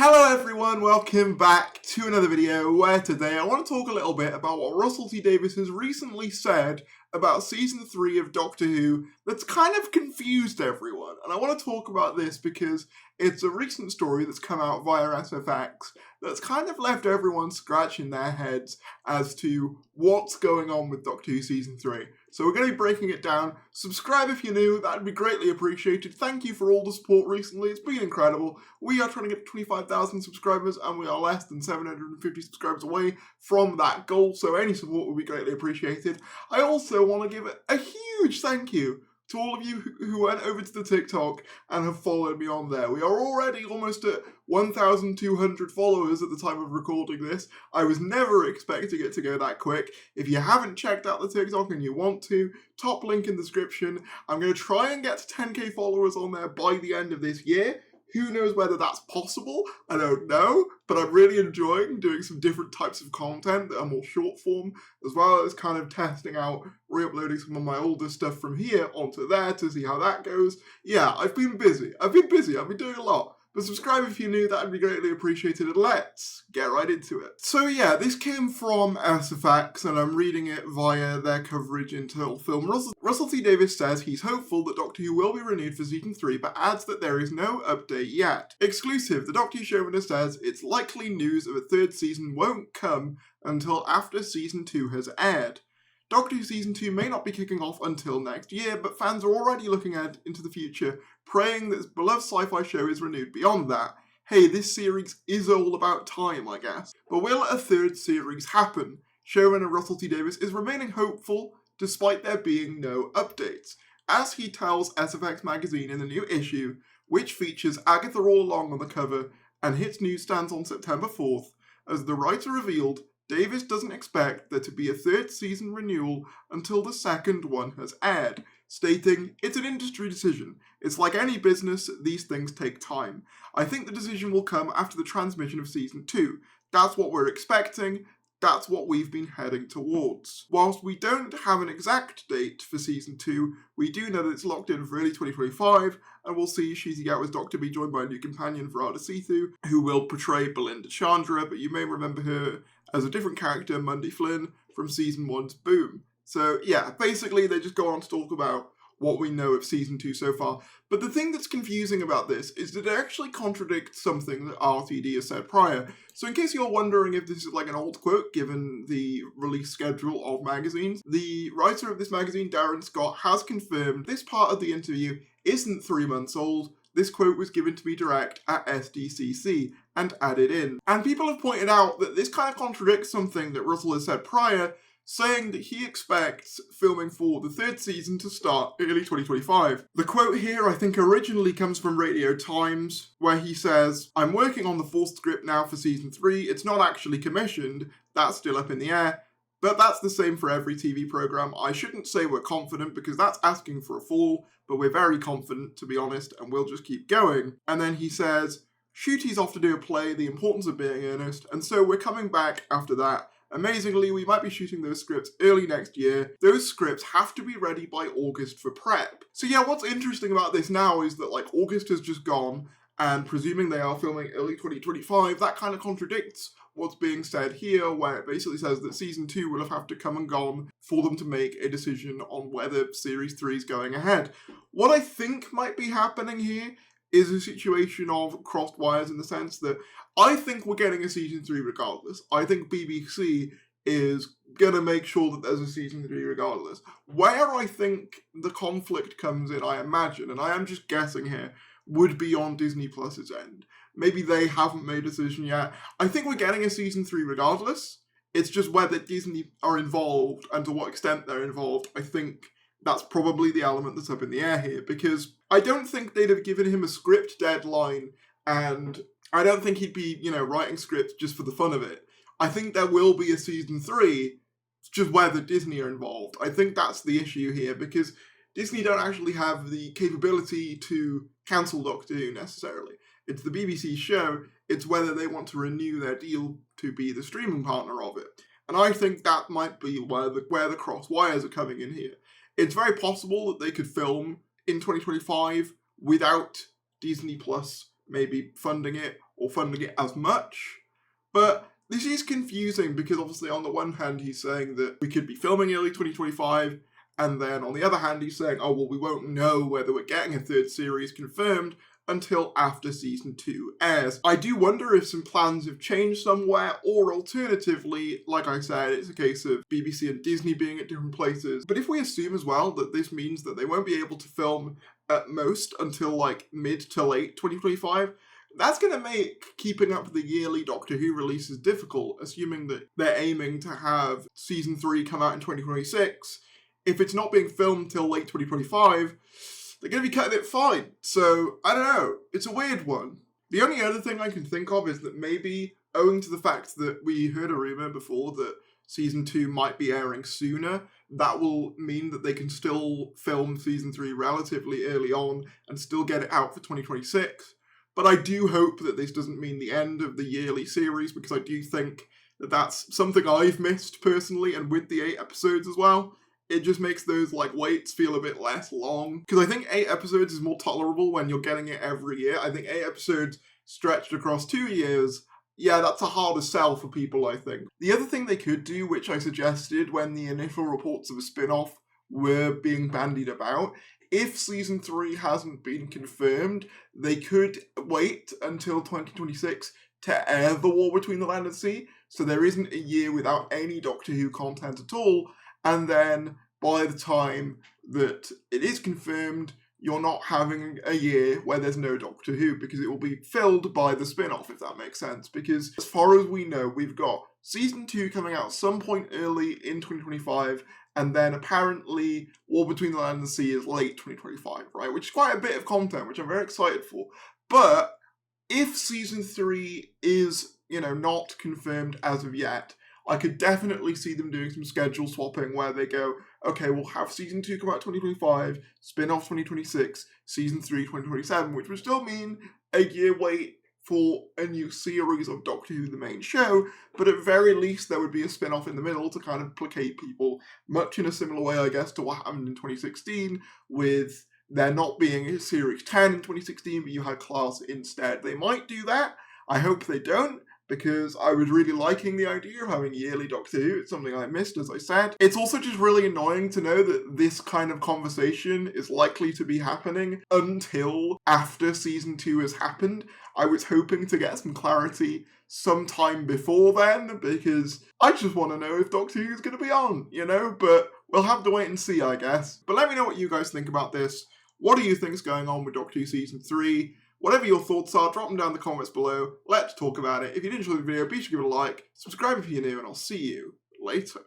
Hello everyone, welcome back to another video where today I want to talk a little bit about what Russell T Davies has recently said about Season 3 of Doctor Who that's kind of confused everyone. And I want to talk about this because it's a recent story that's come out via SFX that's kind of left everyone scratching their heads as to what's going on with Doctor Who Season 3. So we're going to be breaking it down. Subscribe if you're new, that'd be greatly appreciated. Thank you for all the support recently, it's been incredible. We are trying to get to 25,000 subscribers and we are less than 750 subscribers away from that goal, so any support would be greatly appreciated. I also want to give a huge thank you to all of you who went over to the TikTok and have followed me on there. We are already almost at 1,200 followers at the time of recording this. I was never expecting it to go that quick. If you haven't checked out the TikTok and you want to, top link in the description. I'm going to try and get to 10k followers on there by the end of this year. Who knows whether that's possible? I don't know, but I'm really enjoying doing some different types of content that are more short form, as well as kind of testing out, re-uploading some of my older stuff from here onto there to see how that goes. Yeah, I've been busy. I've been doing a lot. But subscribe if you're new, that'd be greatly appreciated, and let's get right into it. So yeah, this came from SFX, and I'm reading it via their coverage in Total Film. Russell T Davies says he's hopeful that Doctor Who will be renewed for Season 3, but adds that there is no update yet. Exclusive, the Doctor Who showrunner says it's likely news of a third season won't come until after Season 2 has aired. Doctor Who Season 2 may not be kicking off until next year, but fans are already looking ahead into the future, praying that this beloved sci-fi show is renewed beyond that. Hey, this series is all about time, I guess. But will a third series happen? Showrunner Russell T Davies is remaining hopeful, despite there being no updates. As he tells SFX magazine in the new issue, which features Agatha all along on the cover and hits newsstands on September 4th, as the writer revealed, Davies doesn't expect there to be a third season renewal until the second one has aired, stating, "It's an industry decision. It's like any business, these things take time. I think the decision will come after the transmission of Season 2. That's what we're expecting. That's what we've been heading towards." Whilst we don't have an exact date for Season 2, we do know that it's locked in for early 2025, and we'll see Shizzy Gatwa's Doctor be joined by a new companion, Varada Sethu, who will portray Belinda Chandra, but you may remember her as a different character, Mundy Flynn, from Season 1's Boom. So yeah, basically they just go on to talk about what we know of Season 2 so far. But the thing that's confusing about this is that it actually contradicts something that RTD has said prior. So in case you're wondering if this is like an old quote, given the release schedule of magazines, the writer of this magazine, Darren Scott, has confirmed this part of the interview isn't 3 months old. This quote was given to me direct at SDCC and added in. And people have pointed out that this kind of contradicts something that Russell has said prior, saying that he expects filming for the third season to start early 2025. The quote here, I think, originally comes from Radio Times, where he says, "I'm working on the fourth script now for Season 3. It's not actually commissioned. That's still up in the air. But that's the same for every TV programme. I shouldn't say we're confident because that's asking for a fall, but we're very confident, to be honest, and we'll just keep going." And then he says, "Shooty's off to do a play, The Importance of Being Earnest, and so we're coming back after that. Amazingly, we might be shooting those scripts early next year. Those scripts have to be ready by August for prep." So yeah, what's interesting about this now is that like August has just gone, and presuming they are filming early 2025, that kind of contradicts what's being said here, where it basically says that Season 2 will have to come and gone for them to make a decision on whether Series 3 is going ahead. What I think might be happening here is a situation of crossed wires in the sense that I think we're getting a Season 3 regardless. I think BBC is going to make sure that there's a Season 3 regardless. Where I think the conflict comes in, I imagine, and I am just guessing here, would be on Disney Plus's end. Maybe they haven't made a decision yet. I think we're getting a Season 3 regardless. It's just whether Disney are involved and to what extent they're involved. I think that's probably the element that's up in the air here, because I don't think they'd have given him a script deadline, and I don't think he'd be, writing scripts just for the fun of it. I think there will be a Season 3, it's just whether Disney are involved. I think that's the issue here, because Disney don't actually have the capability to cancel Doctor Who necessarily. It's the BBC show, it's whether they want to renew their deal to be the streaming partner of it. And I think that might be where the cross wires are coming in here. It's very possible that they could film in 2025 without Disney Plus maybe funding it, or funding it as much. But this is confusing because obviously on the one hand he's saying that we could be filming early 2025, and then on the other hand he's saying, oh well, we won't know whether we're getting a third series confirmed until after season 2 airs. I do wonder if some plans have changed somewhere, or alternatively, like I said, it's a case of BBC and Disney being at different places. But if we assume as well that this means that they won't be able to film at most until like mid to late 2025, that's going to make keeping up the yearly Doctor Who releases difficult, assuming that they're aiming to have season 3 come out in 2026. If it's not being filmed till late 2025, they're going to be cutting it fine. So, I don't know. It's a weird one. The only other thing I can think of is that maybe, owing to the fact that we heard a rumour before that season 2 might be airing sooner, that will mean that they can still film season 3 relatively early on and still get it out for 2026. But I do hope that this doesn't mean the end of the yearly series, because I do think that that's something I've missed personally, and with the 8 episodes as well. It just makes those like waits feel a bit less long. Because I think 8 episodes is more tolerable when you're getting it every year. I think 8 episodes stretched across 2 years, yeah, that's a harder sell for people, I think. The other thing they could do, which I suggested when the initial reports of a spin-off were being bandied about, if season 3 hasn't been confirmed, they could wait until 2026 to air The War Between the Land and Sea, so there isn't a year without any Doctor Who content at all. And then by the time that it is confirmed, you're not having a year where there's no Doctor Who, because it will be filled by the spin-off, if that makes sense. Because as far as we know, we've got season 2 coming out some point early in 2025, and then apparently War Between the Land and the Sea is late 2025, right? Which is quite a bit of content, which I'm very excited for. But if season 3 is, not confirmed as of yet, I could definitely see them doing some schedule swapping where they go, okay, we'll have season 2 come out 2025, spin-off 2026, season 3 2027, which would still mean a year wait for a new series of Doctor Who, the main show, but at very least there would be a spin-off in the middle to kind of placate people, much in a similar way, I guess, to what happened in 2016, with there not being a Series 10 in 2016, but you had Class instead. They might do that. I hope they don't, because I was really liking the idea of having yearly Doctor Who. It's something I missed, as I said. It's also just really annoying to know that this kind of conversation is likely to be happening until after season 2 has happened. I was hoping to get some clarity sometime before then, because I just want to know if Doctor Who is going to be on, But we'll have to wait and see, I guess. But let me know what you guys think about this. What do you think is going on with Doctor Who Season 3? Whatever your thoughts are, drop them down in the comments below. Let's talk about it. If you did enjoy the video, be sure to give it a like, subscribe if you're new, and I'll see you later.